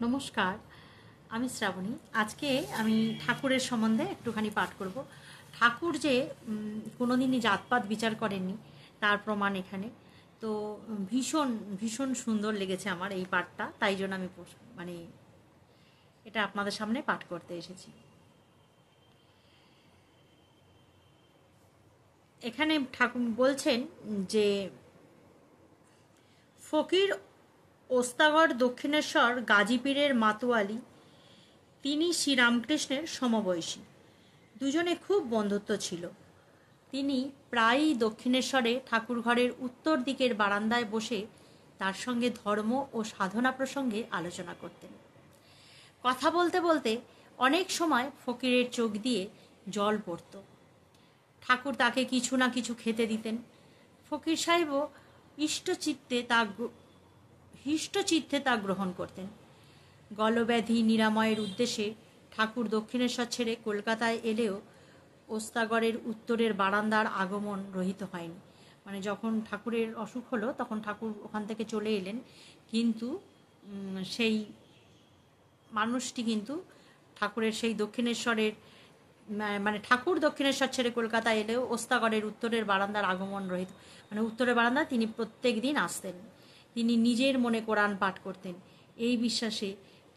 নমস্কার, আমি শ্রাবণী। আজকে আমি ঠাকুরের সম্বন্ধে একটুখানি পাঠ করব। ঠাকুর যে কোনোদিনই জাতপাত বিচার করেননি তার প্রমাণ এখানে। তো ভীষণ ভীষণ সুন্দর লেগেছে আমার এই পাঠটা, তাই জন্য আমি মানে এটা আপনাদের সামনে পাঠ করতে এসেছি। এখানে ঠাকুর বলছেন যে ফকির ওস্তাগর দক্ষিণেশ্বর গাজীপীরের মাতোয়ালি, তিনি শ্রীরামকৃষ্ণের সমবয়সী। দুজনে খুব বন্ধুত্ব ছিল। তিনি প্রায়ই দক্ষিণেশ্বরে ঠাকুরঘরের উত্তর দিকের বারান্দায় বসে তার সঙ্গে ধর্ম ও সাধনা প্রসঙ্গে আলোচনা করতেন। কথা বলতে বলতে অনেক সময় ফকিরের চোখ দিয়ে জল পড়ত। ঠাকুর তাকে কিছু না কিছু খেতে দিতেন। ফকির সাহেবও হৃষ্টচিত্তে তা গ্রহণ করতেন। গলব্যাধি নিরাময়ের উদ্দেশ্যে ঠাকুর দক্ষিণেশ্বর ছেড়ে কলকাতায় এলেও ওস্তাগরের উত্তরের বারান্দার আগমন রহিত হয়নি। মানে যখন ঠাকুরের অসুখ হলো তখন ঠাকুর ওখান থেকে চলে এলেন, কিন্তু সেই মানুষটি কিন্তু ঠাকুরের সেই দক্ষিণেশ্বরের মানে ঠাকুর দক্ষিণেশ্বর ছেড়ে কলকাতা এলেও ওস্তাগরের উত্তরের বারান্দার আগমন রহিত, মানে উত্তরের বারান্দা তিনি প্রত্যেক দিন আসতেন। তিনি নিজের মনে কোরআন পাঠ করতেন, এই বিশ্বাসে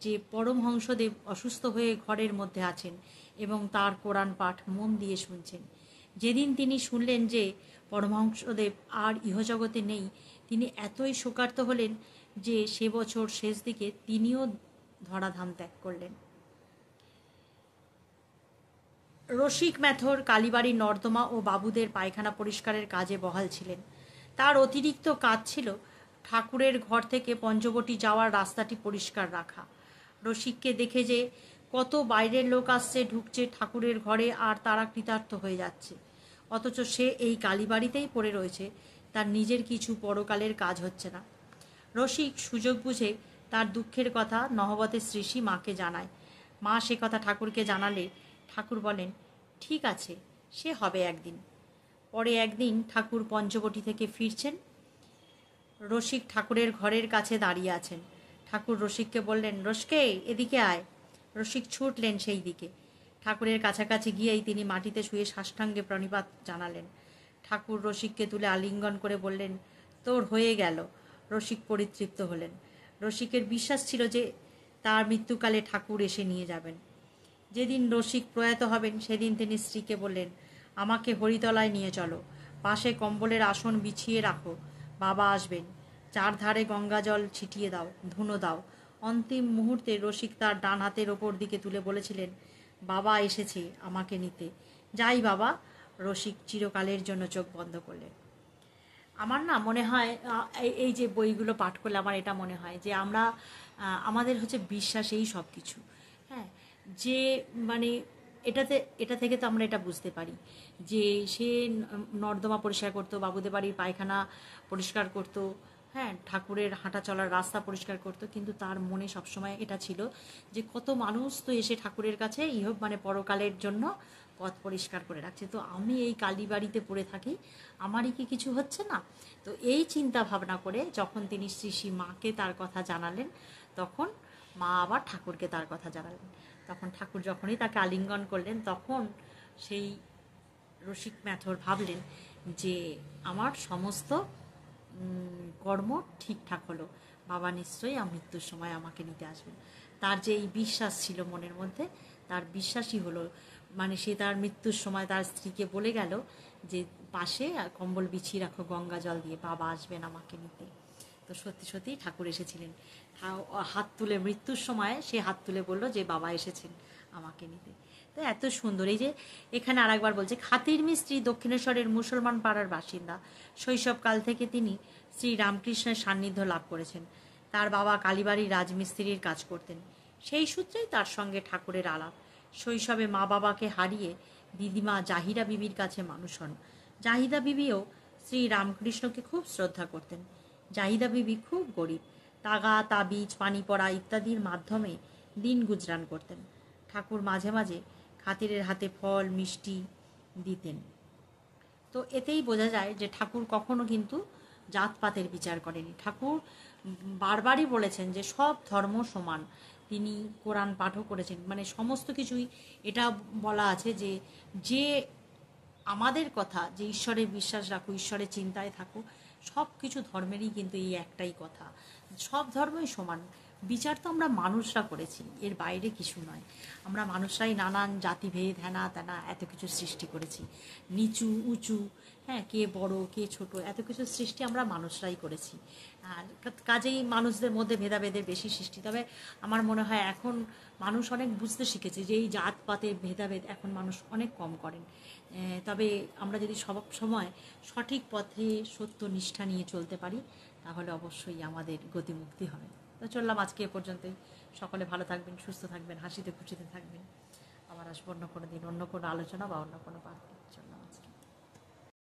যে পরমহংসদেব অসুস্থ হয়ে ঘরের মধ্যে আছেন এবং তার কোরআন পাঠ মন দিয়ে শুনছেন। যেদিন তিনি শুনলেন যে পরমহংসদেব আর ইহজগতে নেই, তিনি এতই শোকার্ত হলেন যে সে বছর শেষ দিকে তিনিও ধরাধাম ত্যাগ করলেন। রসিক ম্যাথর কালীবাড়ির নর্দমা ও বাবুদের পায়খানা পরিষ্কারের কাজে বহাল ছিলেন। তার অতিরিক্ত কাজ ছিল ঠাকুরের ঘর থেকে পঞ্চবটি যাওয়ার রাস্তাটি পরিষ্কার রাখা। রসিককে দেখে যে কত বাইরের লোক আসছে ঢুকছে ঠাকুরের ঘরে, আর তারা কৃতার্থ হয়ে যাচ্ছে, অথচ সে এই কালীবাড়িতেই পড়ে রয়েছে, তার নিজের কিছু পরকালের কাজ হচ্ছে না। রসিক সুযোগ বুঝে তার দুঃখের কথা নহবতের শ্রীশ্রী মাকে জানায়। মা সে কথা ঠাকুরকে জানালে ঠাকুর বলেন, ঠিক আছে, সে হবে একদিন। পরে একদিন ঠাকুর পঞ্চবটি থেকে ফিরছেন। রসিক ঠাকুরের ঘরের কাছে দাঁড়িয়ে আছেন। ঠাকুর রসিককে বললেন, রসকে, এদিকে আয়। রসিক ছুটলেন সেই দিকে। ঠাকুরের কাছাকাছি গিয়েই তিনি মাটিতে শুয়ে সাষ্টাঙ্গে প্রণিপাত জানালেন। ঠাকুর রসিককে তুলে আলিঙ্গন করে বললেন, তোর হয়ে গেল। রসিক পরিতৃপ্ত হলেন। রসিকের বিশ্বাস ছিল যে তার মৃত্যুকালে ঠাকুর এসে নিয়ে যাবেন। যেদিন রসিক প্রয়াত হবেন সেদিন তিনি স্ত্রীকে বললেন, আমাকে হরিতলায় নিয়ে চলো, পাশে কম্বলের আসন বিছিয়ে রাখো, বাবা আসবেন, চারধারে গঙ্গা জল ছিটিয়ে দাও, ধুনো দাও। অন্তিম মুহূর্তে রসিক তার ডান হাতের ওপর দিকে তুলে বলেছিলেন, বাবা এসেছে আমাকে নিতে, যাই বাবা। রসিক চিরকালের জন্য চোখ বন্ধ করলেন। আমার না মনে হয় এই যে বইগুলো পাঠ করলে আমার এটা মনে হয় যে আমরা আমাদের হচ্ছে বিশ্বাসেই সব কিছু। হ্যাঁ, যে মানে এটা থেকে তো আমরা এটা বুঝতে পারি যে সে নর্দমা পরিষ্কার করতো, বাবুদের বাড়ির পায়খানা পরিষ্কার করতো, হ্যাঁ, ঠাকুরের হাঁটা চলার রাস্তা পরিষ্কার করতো, কিন্তু তার মনে সবসময় এটা ছিল যে কত মানুষ তো এসে ঠাকুরের কাছে মানে পরকালের জন্য পথ পরিষ্কার করে রাখছে, তো আমি এই কালীবাড়িতে পড়ে থাকি, আমারই কি কিছু হচ্ছে না? তো এই চিন্তা ভাবনা করে যখন তিনি শ্রী মাকে তার কথা জানালেন, তখন মা আবার ঠাকুরকে তার কথা জানালেন। তখন ঠাকুর যখনই তাকে আলিঙ্গন করলেন, তখন সেই রসিক ম্যাথর ভাবলেন যে আমার সমস্ত কর্ম ঠিকঠাক হলো, বাবা নিশ্চয়ই মৃত্যুর সময় আমাকে নিতে আসবেন। তার যে এই বিশ্বাস ছিল মনের মধ্যে, তার বিশ্বাসই হলো, মানে সে তার মৃত্যুর সময় তার স্ত্রীকে বলে গেল যে পাশে কম্বল বিছিয়ে রাখো গঙ্গা জল দিয়ে, বাবা আসবেন আমাকে নিতে। তো সত্যি সত্যি ঠাকুর এসেছিলেন। হাত তুলে মৃত্যুর সময় সে হাত তুলে বলল যে বাবা এসেছেন আমাকে নিতে। তো এত সুন্দর। এই যে এখানে আরেকবার বলছে, খাতির মিস্ত্রি দক্ষিণেশ্বরের মুসলমান পাড়ার বাসিন্দা। শৈশবকাল থেকে তিনি শ্রী রামকৃষ্ণের সান্নিধ্য লাভ করেছেন। তার বাবা কালীবাড়ির রাজমিস্ত্রির কাজ করতেন, সেই সূত্রেই তার সঙ্গে ঠাকুরের আলাপ। শৈশবে মা বাবাকে হারিয়ে দিদিমা জাহিদা বিবির কাছে মানুষ হন। জাহিদা বিবিও শ্রী রামকৃষ্ণকে খুব শ্রদ্ধা করতেন। জাহিদা বিবি খুব গরিব, তাগা তাবিজ পানি পড়া ইত্যাদির মাধ্যমে দিন গুজরান করতেন। ঠাকুর মাঝে মাঝে খাতিরের হাতে ফল মিষ্টি দিতেন। তো এতেই বোঝা যায় যে ঠাকুর কখনো কিন্তু জাতপাতের বিচার করেনি। ঠাকুর বারবারই বলেছেন যে সব ধর্ম সমান। তিনি কোরআন পাঠও করেছেন, মানে সমস্ত কিছুই এটা বলা আছে যে যে আমাদের কথা যে ঈশ্বরে বিশ্বাস রাখো, ঈশ্বরের চিন্তায় থাকো, সব কিছু ধর্মেরই কিন্তু এই একটাই কথা, সব ধর্মই সমান। বিচার তো আমরা মানুষরা করেছি, এর বাইরে কিছু নয়। আমরা মানুষরাই নানান জাতিভেদ হেনা তেনা এত কিছু সৃষ্টি করেছি, নিচু উঁচু, হ্যাঁ, কে বড় কে ছোট, এত কিছু সৃষ্টি আমরা মানুষরাই করেছি। আর কাজেই মানুষদের মধ্যে ভেদাভেদের বেশি সৃষ্টি। তবে আমার মনে হয় এখন মানুষ অনেক বুঝতে শিখেছে যে এই জাতপাতের ভেদাভেদ এখন মানুষ অনেক কম করেন। তবে আমরা যদি সব সময় সঠিক পথে সত্য নিষ্ঠা নিয়ে চলতে পারি, তাহলে অবশ্যই আমাদের গতিমুক্তি হবে। তো চললাম আজকে এ পর্যন্তই। সকলে ভালো থাকবেন, সুস্থ থাকবেন, হাসিতে খুশিতে থাকবেন। আবার আসবো অন্য কোনো দিন, অন্য কোনো আলোচনা বা অন্য কোনো পাঠ।